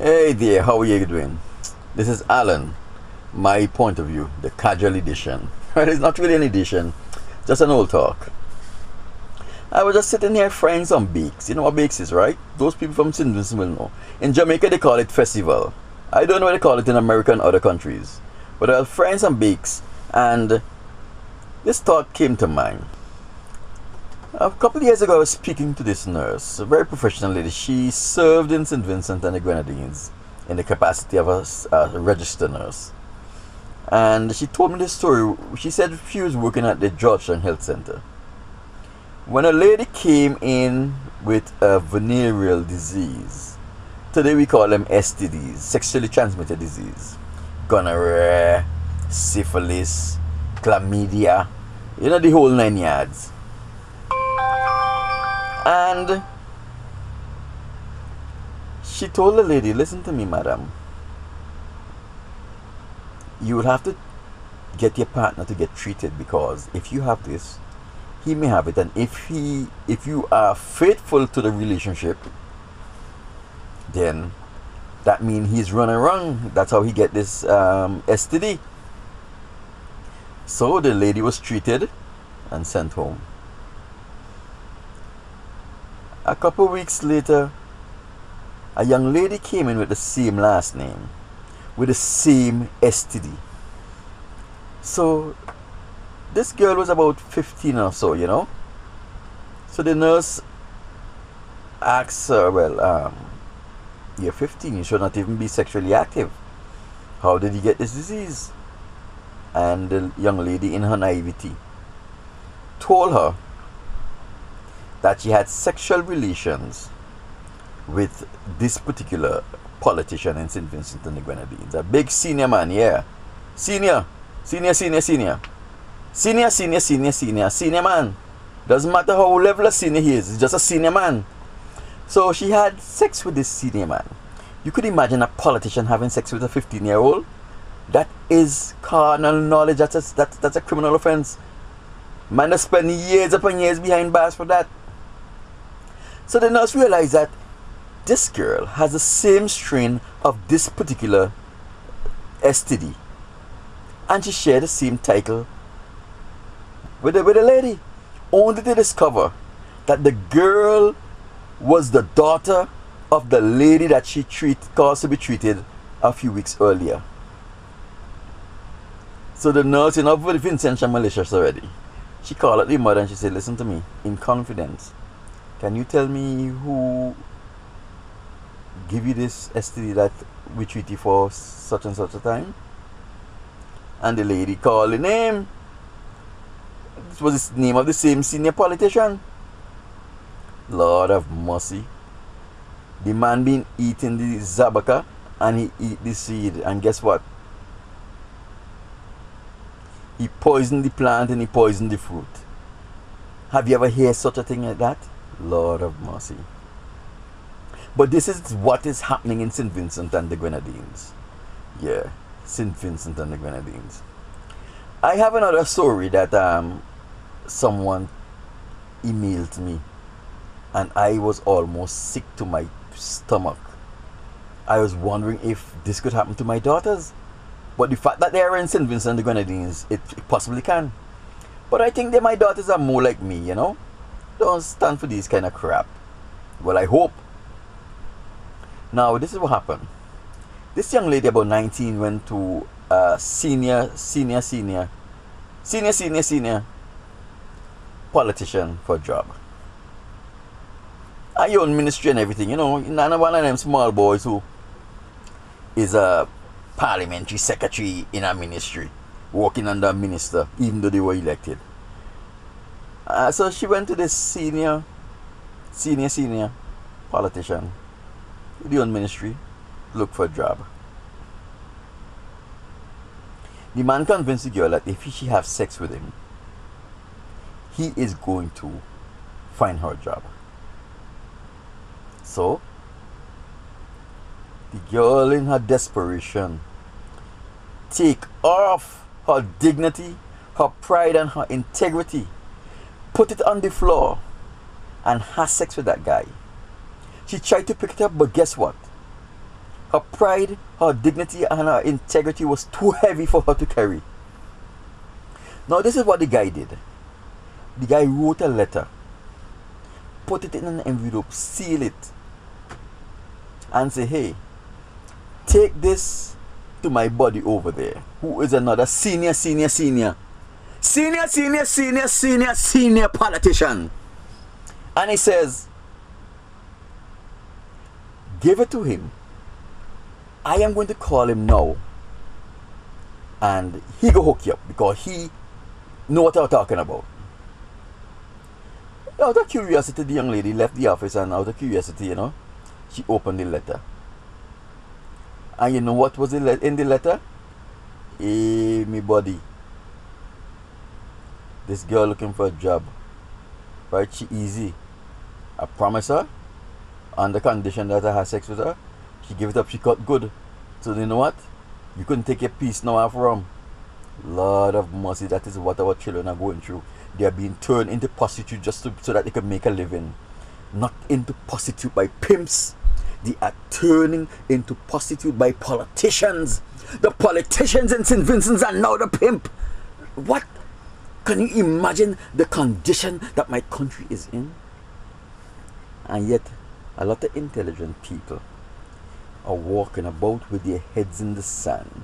Hey there, how are you doing? This is Alan. My point of view, the casual edition. It's not really an edition, just an old talk. I was just sitting here frying some bakes. You know what bakes is, right? Those people from St. Vincent will know. In Jamaica, they call it festival. I don't know what they call it in America and other countries. But I was frying some bakes, and this thought came to mind. A couple of years ago, I was speaking to this nurse, a very professional lady. She served in St. Vincent and the Grenadines in the capacity of a registered nurse. And she told me this story. She said she was working at the Georgetown Health Center when a lady came in with a venereal disease. Today we call them STDs, sexually transmitted disease. Gonorrhea, syphilis, chlamydia, you know, the whole 9 yards. And she told the lady, listen to me, madam. You will have to get your partner to get treated, because if you have this, he may have it. And if you are faithful to the relationship, then that means he's running wrong. That's how he get this STD. So the lady was treated and sent home. A couple of weeks later, a young lady came in with the same last name, with the same STD. So this girl was about 15 or so, you know. So the nurse asks her, well, you're 15, you should not even be sexually active. How did you get this disease? And the young lady, in her naivety, told her that she had sexual relations with this particular politician in St. Vincent and the Grenadines. A big senior man, yeah. Senior man. Doesn't matter how level of senior he is, he's just a senior man. So she had sex with this senior man. You could imagine a politician having sex with a 15-year-old? That is carnal knowledge. That's a criminal offense. Man has spent years upon years behind bars for that. So the nurse realized that this girl has the same strain of this particular STD, and she shared the same title with the lady, only to discover that the girl was the daughter of the lady that she caused to be treated a few weeks earlier. So the nurse, you know, Vincent, she's malicious already. She called up the mother and she said, listen to me, in confidence, can you tell me who give you this STD that we treat you for such and such a time? And the lady called the name. This was the name of the same senior politician. Lord of mercy. The man been eating the zabaka and he eat the seed, and guess what? He poisoned the plant and he poisoned the fruit. Have you ever heard such a thing like that? Lord of mercy. But this is what is happening in St. Vincent and the Grenadines. Yeah, St. Vincent and the Grenadines. I have another story that someone emailed me, and I was almost sick to my stomach. I was wondering if this could happen to my daughters. But the fact that they are in St. Vincent and the Grenadines, it possibly can. But I think that my daughters are more like me, you know. Don't stand for these kind of crap. Well, I hope. Now, this is what happened. This young lady, about 19, went to a senior politician for a job. I own ministry and everything, you know. None one of them small boys who is a parliamentary secretary in a ministry, working under a minister, even though they were elected. So she went to this senior politician, the own ministry, look for a job. The man convinced the girl that if she have sex with him, he is going to find her a job. So the girl, in her desperation, take off her dignity, her pride and her integrity, put it on the floor, and have sex with that guy. She tried to pick it up, but guess what? Her pride, her dignity, and her integrity was too heavy for her to carry. Now, this is what the guy did. The guy wrote a letter, put it in an envelope, seal it, and say, hey, take this to my buddy over there, who is another senior politician. And he says, give it to him. I am going to call him now, and he go hook you up, because he know what I'm talking about. Out of curiosity, the young lady left the office, and out of curiosity, you know, she opened the letter. And you know what was in the letter? Hey, me buddy, this girl looking for a job. Right? She easy. I promise her, on the condition that I have sex with her, she give it up, she cut good. So you know what? You couldn't take a piece now from. Lord of mercy, that is what our children are going through. They are being turned into prostitutes just so that they can make a living. Not into prostitute by pimps. They are turning into prostitute by politicians. The politicians in St. Vincent's are now the pimp. What? Can you imagine the condition that my country is in? And yet, a lot of intelligent people are walking about with their heads in the sand.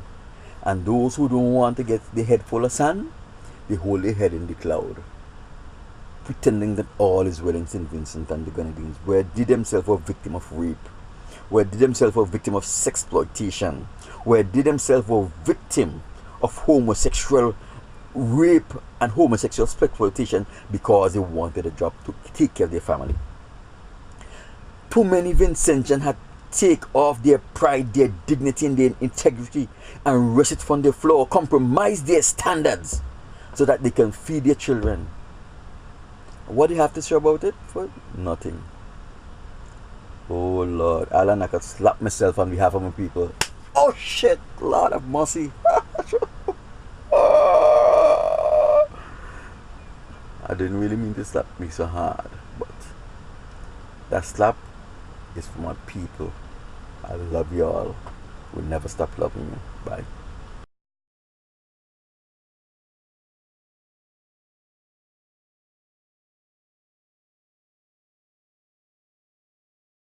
And those who don't want to get their head full of sand, they hold their head in the cloud, pretending that all is well in St. Vincent and the Grenadines, where they themselves were victim of rape, where they themselves were victim of sexploitation, where they themselves were victim of homosexual rape and homosexual exploitation because they wanted a job to take care of their family. Too many Vincentians had take off their pride, their dignity, and their integrity, and rush it from the floor, compromise their standards so that they can feed their children. What do you have to say about it? For nothing. Oh Lord, Alan, I could slap myself on behalf of my people. Oh shit, Lord of mercy. I didn't really mean to slap me so hard, but that slap is for my people. I love y'all. We'll never stop loving you. Bye.